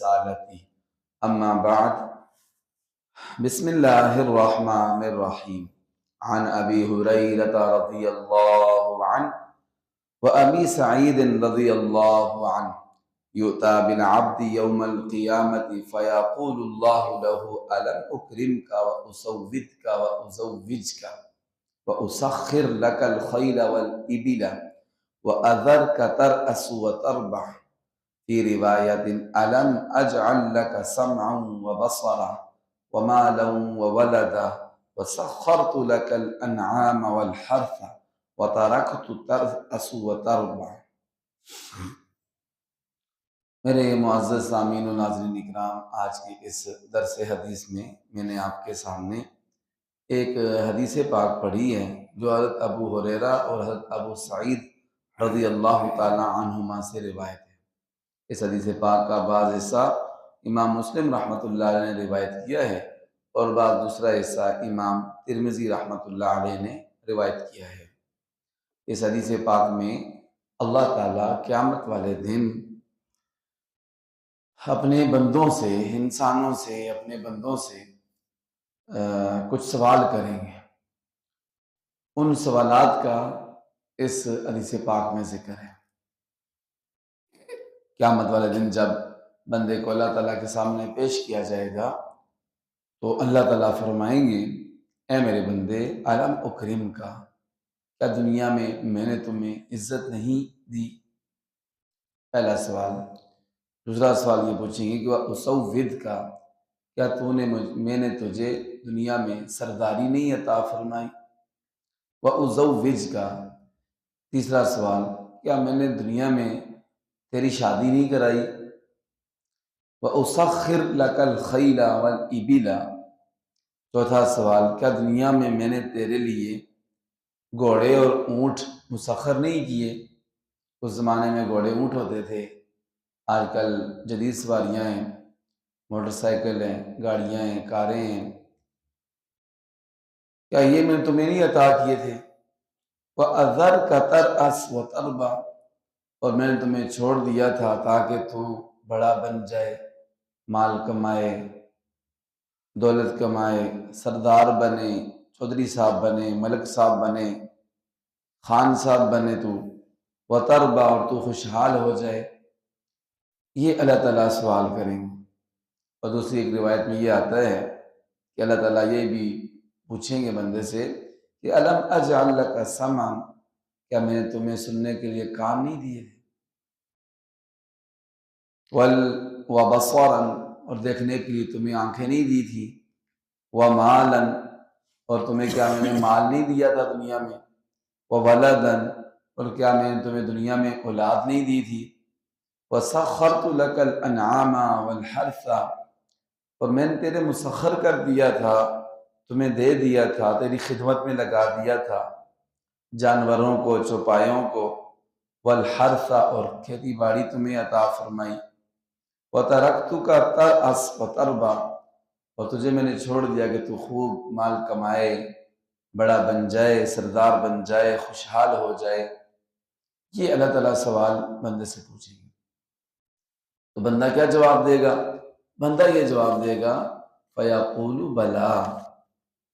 الرسالة أما بعد بسم الله الرحمن الرحيم عن أبي هريرة رضي الله عنه وأبي سعيد رضي الله عنه يؤتى بالعبد يوم القيامة فيقول الله له ألم أكرمك وأسودك وأزوجك وأسخر لك الخيل والإبل وأذرك ترأس وتربح في رواية ألم أجعل لك سمعا وبصرا ومالا وولدا وسخرت لك الأنعام والحرث وتركت ترأس وتربح۔ میرے معزز سامعین و ناظرین اکرام، آج کی اس درس حدیث میں نے آپ کے سامنے ایک حدیث پاک پڑھی ہے جو حضرت ابو ہریرہ اور حضرت ابو سعید رضی اللہ تعالی عنہما سے روایت ہے۔ اس حدیث پاک کا بعض حصہ امام مسلم رحمۃ اللہ علیہ نے روایت کیا ہے اور بعض دوسرا حصہ امام ترمذی رحمۃ اللہ علیہ نے روایت کیا ہے۔ اس حدیث پاک میں اللہ تعالیٰ قیامت والے دن اپنے بندوں سے، انسانوں سے، اپنے بندوں سے کچھ سوال کریں گے۔ ان سوالات کا اس حدیث پاک میں ذکر ہے۔ قیامت والے دن جب بندے کو اللہ تعالیٰ کے سامنے پیش کیا جائے گا تو اللہ تعالیٰ فرمائیں گے، اے میرے بندے، الم اکرم کا، کیا دنیا میں نے تمہیں عزت نہیں دی؟ پہلا سوال۔ دوسرا سوال یہ پوچھیں گے کہ وہ اسود کا، کیا میں نے تجھے دنیا میں سرداری نہیں عطا فرمائی؟ وہ ازوج کا، تیسرا سوال، کیا میں نے دنیا میں تیری شادی نہیں کرائی؟ وَأُسَخِّرْ لَكَ الْخَيْلَ وَالْإِبِلَ، چوتھا سوال، کیا دنیا میں نے تیرے لیے گھوڑے اور اونٹ مسخر نہیں کیے؟ اس زمانے میں گھوڑے اونٹ ہوتے تھے، آج کل جدید سواریاں ہیں، موٹر سائیکل ہیں، گاڑیاں ہیں، کاریں ہیں، کیا یہ میں تمہیں نہیں عطا کیے تھے؟ وَأَذَرْكَ تَرْأَسْ وَتَرْبَى، اور میں نے تمہیں چھوڑ دیا تھا تاکہ تو بڑا بن جائے، مال کمائے، دولت کمائے، سردار بنے، چودھری صاحب بنے، ملک صاحب بنے، خان صاحب بنے تو، وتربا، اور تو خوشحال ہو جائے۔ یہ اللہ تعالیٰ سوال کریں گے۔ اور دوسری ایک روایت میں یہ آتا ہے کہ اللہ تعالیٰ یہ بھی پوچھیں گے بندے سے کہ الم اجعل لک سمعا، کیا میں نے تمہیں سننے کے لیے کان نہیں دیے؟ وبصرا، اور دیکھنے کے لیے تمہیں آنکھیں نہیں دی تھی؟ ومالا، اور تمہیں کیا میں نے مال نہیں دیا تھا دنیا میں؟ وولدا، اور کیا میں نے تمہیں دنیا میں اولاد نہیں دی تھی؟ وسخرت لك الانعام والحرث، اور میں نے تیرے مسخر کر دیا تھا، تمہیں دے دیا تھا، تیری خدمت میں لگا دیا تھا جانوروں کو، چوپایوں کو، والحرث، اور کھیتی باڑی تمہیں عطا فرمائی، وترکتک ترأس وتربا، اور تجھے میں نے چھوڑ دیا کہ تو خوب مال کمائے، بڑا بن جائے، سردار بن جائے، خوشحال ہو جائے۔ یہ اللہ تعالیٰ سوال بندے سے پوچھیں گے تو بندہ کیا جواب دے گا؟ بندہ یہ جواب دے گا، فَيَقُولُ بَلَا،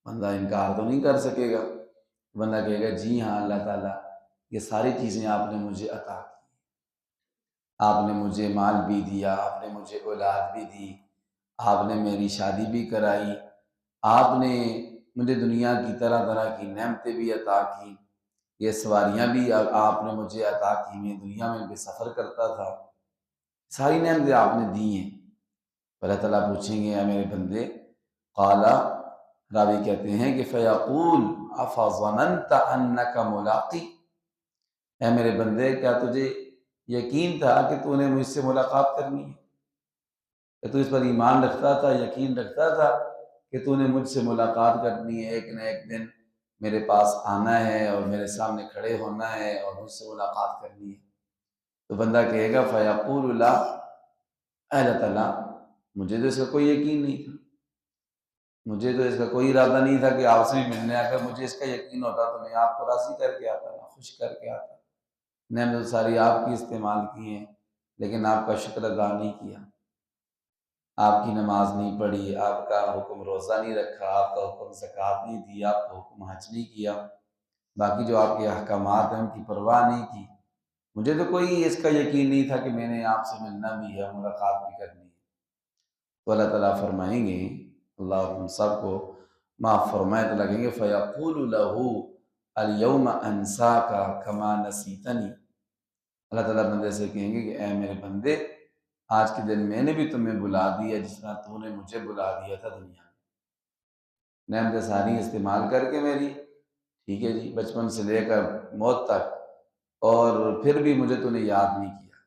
بندہ انکار تو نہیں کر سکے گا، بندہ کہے گا جی ہاں اللہ تعالیٰ، یہ ساری چیزیں آپ نے مجھے عطا کی، آپ نے مجھے مال بھی دیا، آپ نے مجھے اولاد بھی دی، آپ نے میری شادی بھی کرائی، آپ نے مجھے دنیا کی طرح طرح کی نعمتیں بھی عطا کی، یہ سواریاں بھی آپ نے مجھے عطا کی، میں دنیا میں بھی سفر کرتا تھا، ساری نعمتیں آپ نے دی ہیں۔ اللہ تعالیٰ پوچھیں گے اے میرے بندے، قالا، راوی کہتے ہیں کہ فیقول افظننت انک ملاقی، اے میرے بندے، کیا تجھے یقین تھا کہ تو نے مجھ سے ملاقات کرنی ہے؟ کہ تو اس پر ایمان رکھتا تھا، یقین رکھتا تھا کہ تو نے مجھ سے ملاقات کرنی ہے، ایک نہ ایک دن میرے پاس آنا ہے اور میرے سامنے کھڑے ہونا ہے اور مجھ سے ملاقات کرنی ہے؟ تو بندہ کہے گا فیقول لا، اے اللہ تعالیٰ، مجھے تو اس کا کوئی یقین نہیں تھا، مجھے تو اس کا کوئی ارادہ نہیں تھا کہ آپ سے بھی ملنے، اگر مجھے اس کا یقین ہوتا تو میں آپ کو راضی کر کے آتا، میں خوش کر کے آتا، نعمت ساری آپ کی استعمال کی ہیں لیکن آپ کا شکر ادا نہیں کیا۔ آپ کی نماز نہیں پڑھی، آپ کا حکم روزہ نہیں رکھا، آپ کا حکم زکوٰۃ نہیں دی، آپ کا حکم حج نہیں کیا، باقی جو آپ کے احکامات ہیں ان کی پرواہ نہیں کی۔ مجھے تو کوئی اس کا یقین نہیں تھا کہ میں نے آپ سے ملنا بھی ہے، ملاقات بھی کرنی ہے۔ تو اللہ تعالیٰ فرمائیں گے، اللہ ہم سب کو معاف فرمائے، تو لگیں گے فَيَقُولُ لَهُ الْيَوْمَ أَنْسَاكَ كَمَا نَسِيتَنِي۔ اللہ تعالیٰ بندے سے کہیں گے کہ اے میرے بندے، آج کے دن میں نے بھی تمہیں بلا دیا جس طرح تو نے مجھے بلا دیا تھا دنیا میں، نعمت ساری استعمال کر کے میری، ٹھیک ہے جی، بچپن سے لے کر موت تک، اور پھر بھی مجھے تو نے یاد نہیں کیا،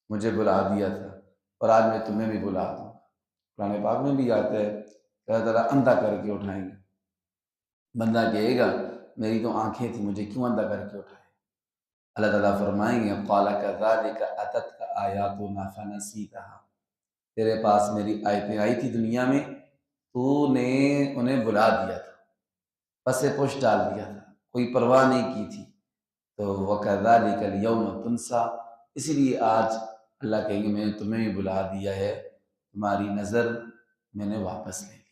مجھے بلا دیا تھا، اور آج میں تمہیں بھی بلا دوں۔ قرآن پاک میں بھی آتا ہے کہ اللہ تعالیٰ اندھا کر کے اٹھائیں گے، بندہ کہے گا میری تو آنکھیں تھیں، مجھے کیوں اندھا کر کے اٹھائے؟ اللہ تعالیٰ فرمائیں گے قَالَ كَذَلِكَ أَتَتْكَ آيَاتُنَا فَنَسِيتَهَا، تیرے پاس میری آیتیں آئی تھی دنیا میں، تو نے انہیں بلا دیا تھا، پس پش ڈال دیا تھا، کوئی پرواہ نہیں کی تھی۔ تو وَكَذَلِكَ الْيَوْمَ تُنْسَىٰ، اسی لیے آج اللہ کہیں گے میں نے تمہیں بھی بلا دیا ہے، تمہاری نظر میں نے واپس لے لی۔